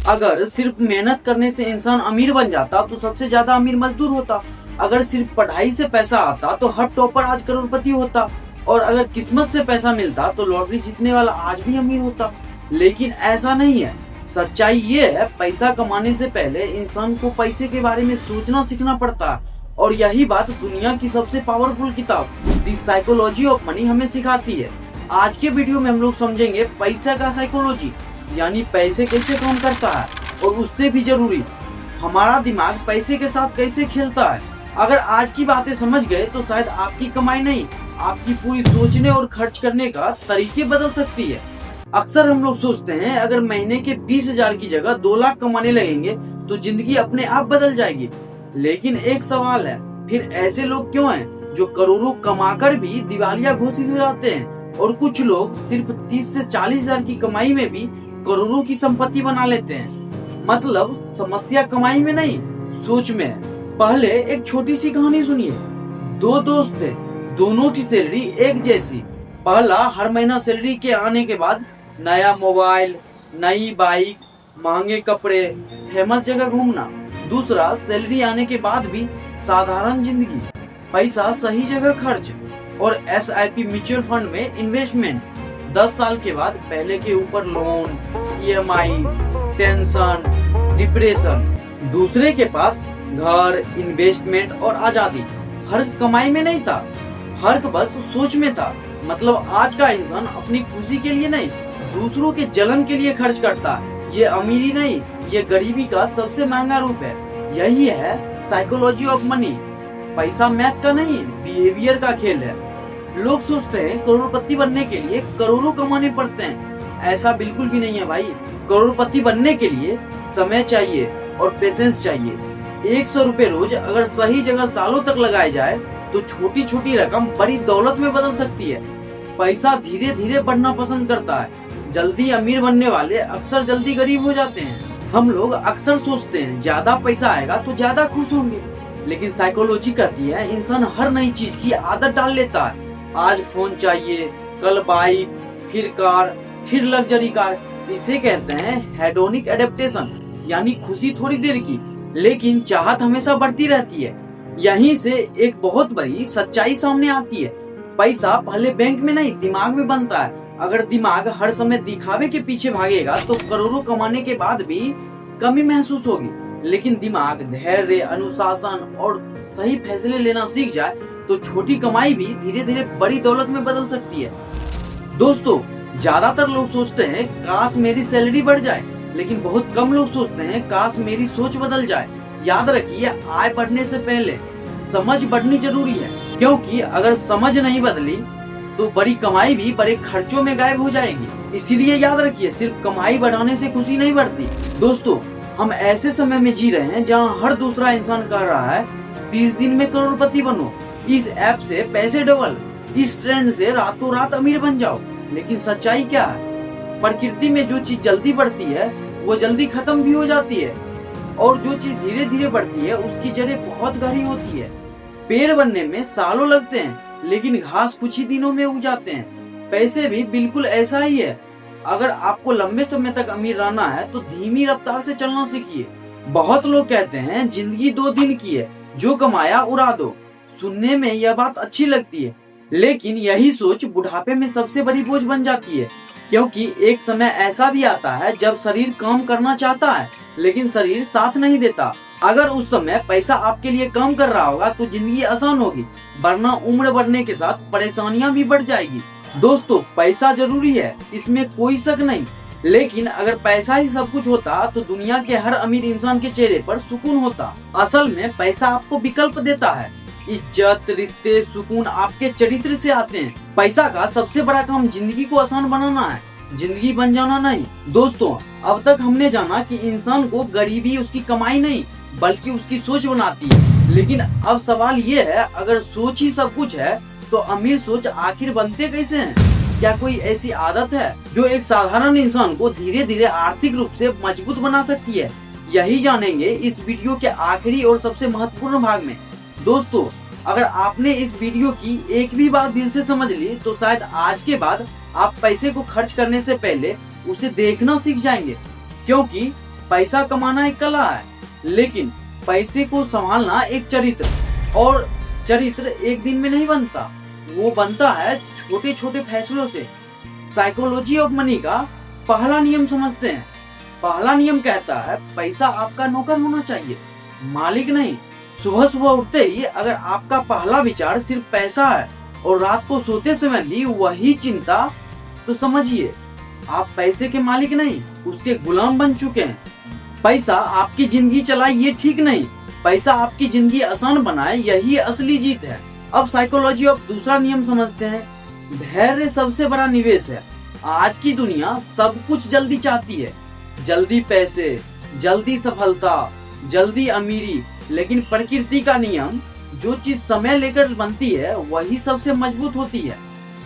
अगर सिर्फ मेहनत करने से इंसान अमीर बन जाता तो सबसे ज्यादा अमीर मजदूर होता। अगर सिर्फ पढ़ाई से पैसा आता तो हर टॉपर आज करोड़पति होता। और अगर किस्मत से पैसा मिलता तो लॉटरी जीतने वाला आज भी अमीर होता। लेकिन ऐसा नहीं है। सच्चाई ये है, पैसा कमाने से पहले इंसान को पैसे के बारे में सोचना सीखना पड़ता है। और यही बात दुनिया की सबसे पावरफुल किताब द साइकोलॉजी ऑफ मनी हमें सिखाती है। आज के वीडियो में हम लोग समझेंगे पैसा का साइकोलॉजी, यानी पैसे कैसे काम करता है, और उससे भी जरूरी हमारा दिमाग पैसे के साथ कैसे खेलता है। अगर आज की बातें समझ गए तो शायद आपकी कमाई नहीं, आपकी पूरी सोचने और खर्च करने का तरीके बदल सकती है। अक्सर हम लोग सोचते हैं अगर महीने के 20,000 की जगह 2 लाख कमाने लगेंगे तो जिंदगी अपने आप बदल जाएगी। लेकिन एक सवाल है, फिर ऐसे लोग क्यों हैं जो करोड़ों कमाकर भी दिवालिया घोषित हो जाते हैं, और कुछ लोग सिर्फ 30 से 40,000 की कमाई में भी करोड़ों की संपत्ति बना लेते हैं। मतलब समस्या कमाई में नहीं, सोच में है। पहले एक छोटी सी कहानी सुनिए। 2 दोस्त थे, दोनों की सैलरी एक जैसी। पहला हर महीना सैलरी के आने के बाद नया मोबाइल, नई बाइक, महंगे कपड़े, फेमस जगह घूमना। दूसरा सैलरी आने के बाद भी साधारण जिंदगी, पैसा सही जगह खर्च और SIP म्यूचुअल फंड में इन्वेस्टमेंट। 10 साल के बाद पहले के ऊपर लोन, EMI, टेंशन, डिप्रेशन। दूसरे के पास घर, इन्वेस्टमेंट और आजादी। फर्क कमाई में नहीं था, फर्क बस सोच में था। मतलब आज का इंसान अपनी खुशी के लिए नहीं, दूसरों के जलन के लिए खर्च करता है। ये अमीरी नहीं, ये गरीबी का सबसे महंगा रूप है। यही है साइकोलॉजी ऑफ मनी। पैसा मैथ का नहीं, बिहेवियर का खेल है। लोग सोचते हैं करोड़पति बनने के लिए करोड़ों कमाने पड़ते हैं। ऐसा बिल्कुल भी नहीं है भाई। करोड़पति बनने के लिए समय चाहिए और पेशेंस चाहिए। 100 रुपए रोज अगर सही जगह सालों तक लगाए जाए तो छोटी छोटी रकम बड़ी दौलत में बदल सकती है। पैसा धीरे धीरे बढ़ना पसंद करता है। जल्दी अमीर बनने वाले अक्सर जल्दी गरीब हो जाते हैं। हम लोग अक्सर सोचते हैं ज्यादा पैसा आएगा तो ज्यादा खुश होंगे, लेकिन साइकोलॉजी कहती है इंसान हर नई चीज की आदत डाल लेता है। आज फोन चाहिए, कल बाइक, फिर कार, फिर लग्जरी कार। इसे कहते हैं हेडोनिक एडेप्टेशन, यानी खुशी थोड़ी देर की लेकिन चाहत हमेशा बढ़ती रहती है। यहीं से एक बहुत बड़ी सच्चाई सामने आती है। पैसा पहले बैंक में नहीं, दिमाग में बनता है। अगर दिमाग हर समय दिखावे के पीछे भागेगा तो करोड़ों कमाने के बाद भी कमी महसूस होगी। लेकिन दिमाग धैर्य, अनुशासन और सही फैसले लेना सीख जाए तो छोटी कमाई भी धीरे धीरे बड़ी दौलत में बदल सकती है। दोस्तों, ज्यादातर लोग सोचते हैं काश मेरी सैलरी बढ़ जाए, लेकिन बहुत कम लोग सोचते हैं काश मेरी सोच बदल जाए। याद रखिए, आय बढ़ने से पहले समझ बढ़नी जरूरी है, क्योंकि अगर समझ नहीं बदली तो बड़ी कमाई भी बड़े खर्चों में गायब हो जाएगी। इसीलिए याद रखिए, सिर्फ कमाई बढ़ाने से खुशी नहीं बढ़ती। दोस्तों, हम ऐसे समय में जी रहे हैं जहां हर दूसरा इंसान कह रहा है 30 दिन में करोड़पति बनो, इस ऐप से पैसे डबल, इस ट्रेंड से रातों रात अमीर बन जाओ। लेकिन सच्चाई क्या है? प्रकृति में जो चीज जल्दी बढ़ती है वो जल्दी खत्म भी हो जाती है, और जो चीज धीरे धीरे बढ़ती है उसकी जड़ें बहुत गहरी होती है। पेड़ बनने में सालों लगते हैं, लेकिन घास कुछ ही दिनों में उग जाते हैं। पैसे भी बिल्कुल ऐसा ही है। अगर आपको लंबे समय तक अमीर रहना है तो धीमी रफ्तार से चलना सीखिए। बहुत लोग कहते हैं जिंदगी 2 दिन की है, जो कमाया उड़ा दो। सुनने में यह बात अच्छी लगती है, लेकिन यही सोच बुढ़ापे में सबसे बड़ी बोझ बन जाती है। क्योंकि एक समय ऐसा भी आता है जब शरीर काम करना चाहता है लेकिन शरीर साथ नहीं देता। अगर उस समय पैसा आपके लिए काम कर रहा होगा तो जिंदगी आसान होगी, वरना उम्र बढ़ने के साथ परेशानियां भी बढ़ जाएगी। दोस्तों, पैसा जरूरी है, इसमें कोई शक नहीं, लेकिन अगर पैसा ही सब कुछ होता तो दुनिया के हर अमीर इंसान के चेहरे पर सुकून होता। असल में पैसा आपको विकल्प देता है। इज्जत, रिश्ते, सुकून आपके चरित्र से आते हैं। पैसा का सबसे बड़ा काम जिंदगी को आसान बनाना है, जिंदगी बन जाना नहीं। दोस्तों, अब तक हमने जाना कि इंसान को गरीबी उसकी कमाई नहीं बल्कि उसकी सोच बनाती है। लेकिन अब सवाल ये है, अगर सोच ही सब कुछ है तो अमीर सोच आखिर बनते कैसे हैं? क्या कोई ऐसी आदत है जो एक साधारण इंसान को धीरे धीरे आर्थिक रूप से मजबूत बना सकती है? यही जानेंगे इस वीडियो के आखिरी और सबसे महत्वपूर्ण भाग में। दोस्तों, अगर आपने इस वीडियो की एक भी बात दिल से समझ ली तो शायद आज के बाद आप पैसे को खर्च करने से पहले उसे देखना सीख जाएंगे, क्योंकि पैसा कमाना एक कला है, लेकिन पैसे को संभालना एक चरित्र, और चरित्र एक दिन में नहीं बनता, वो बनता है छोटे छोटे फैसलों से। साइकोलॉजी ऑफ मनी का पहला नियम समझते हैं। पहला नियम कहता है पैसा आपका नौकर होना चाहिए, मालिक नहीं। सुबह सुबह उठते ही अगर आपका पहला विचार सिर्फ पैसा है और रात को सोते समय भी वही चिंता, तो समझिए आप पैसे के मालिक नहीं, उसके गुलाम बन चुके हैं। पैसा आपकी जिंदगी चलाए ये ठीक नहीं, पैसा आपकी जिंदगी आसान बनाए यही असली जीत है। अब साइकोलॉजी ऑफ दूसरा नियम समझते हैं। धैर्य सबसे बड़ा निवेश है। आज की दुनिया सब कुछ जल्दी चाहती है, जल्दी पैसे, जल्दी सफलता, जल्दी अमीरी, लेकिन प्रकृति का नियम, जो चीज समय लेकर बनती है वही सबसे मजबूत होती है।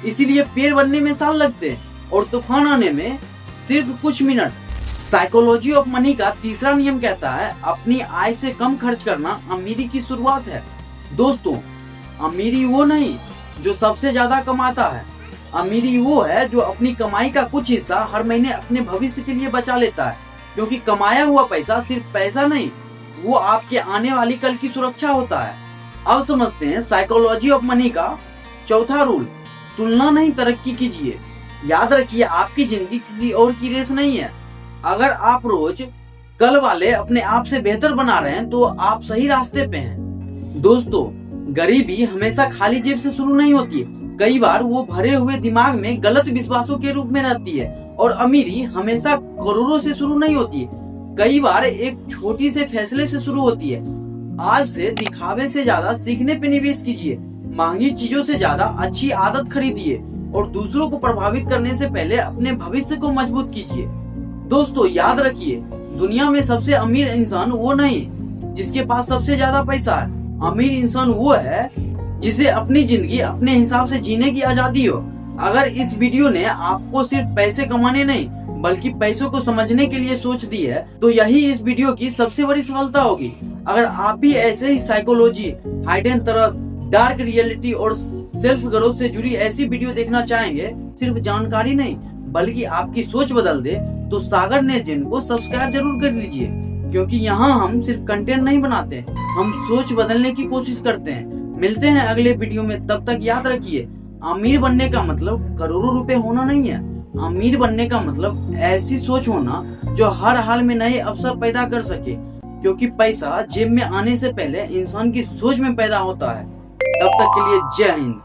इसीलिए पेड़ बनने में साल लगते हैं और तूफान आने में सिर्फ कुछ मिनट। साइकोलॉजी ऑफ मनी का तीसरा नियम कहता है अपनी आय से कम खर्च करना अमीरी की शुरुआत है। दोस्तों, अमीरी वो नहीं जो सबसे ज्यादा कमाता है, अमीरी वो है जो अपनी कमाई का कुछ हिस्सा हर महीने अपने भविष्य के लिए बचा लेता है। क्योंकि कमाया हुआ पैसा सिर्फ पैसा नहीं, वो आपके आने वाली कल की सुरक्षा होता है। अब समझते हैं साइकोलॉजी ऑफ मनी का चौथा रूल, तुलना नहीं तरक्की कीजिए। याद रखिए आपकी जिंदगी किसी और की रेस नहीं है। अगर आप रोज कल वाले अपने आप से बेहतर बना रहे हैं तो आप सही रास्ते पे हैं। दोस्तों, गरीबी हमेशा खाली जेब से शुरू नहीं होती है, कई बार वो भरे हुए दिमाग में गलत विश्वासों के रूप में रहती है। और अमीरी हमेशा करोड़ों से शुरू नहीं होती है, कई बार एक छोटी से फैसले से शुरू होती है। आज से दिखावे से ज्यादा सीखने पे निवेश कीजिए, महंगी चीजों से ज्यादा अच्छी आदत खरीदिए और दूसरों को प्रभावित करने से पहले अपने भविष्य को मजबूत कीजिए। दोस्तों, याद रखिए दुनिया में सबसे अमीर इंसान वो नहीं जिसके पास सबसे ज्यादा पैसा है। अमीर इंसान वो है जिसे अपनी जिंदगी अपने हिसाब से जीने की आजादी हो। अगर इस वीडियो ने आपको सिर्फ पैसे कमाने नहीं बल्कि पैसों को समझने के लिए सोच दी है, तो यही इस वीडियो की सबसे बड़ी सफलता होगी। अगर आप भी ऐसे ही साइकोलॉजी, हाइडन तरह, डार्क रियलिटी और सेल्फ ग्रोथ से जुड़ी ऐसी वीडियो देखना चाहेंगे, सिर्फ जानकारी नहीं बल्कि आपकी सोच बदल दे, तो सागर नेजन को सब्सक्राइब जरूर कर लीजिए। क्योंकि यहाँ हम सिर्फ कंटेंट नहीं बनाते, हम सोच बदलने की कोशिश करते हैं। मिलते हैं अगले वीडियो में, तब तक याद रखिए अमीर बनने का मतलब करोड़ों रुपए होना नहीं है। अमीर बनने का मतलब ऐसी सोच होना जो हर हाल में नए अवसर पैदा कर सके। क्योंकि पैसा जेब में आने से पहले इंसान की सोच में पैदा होता है। तब तक के लिए जय हिंद।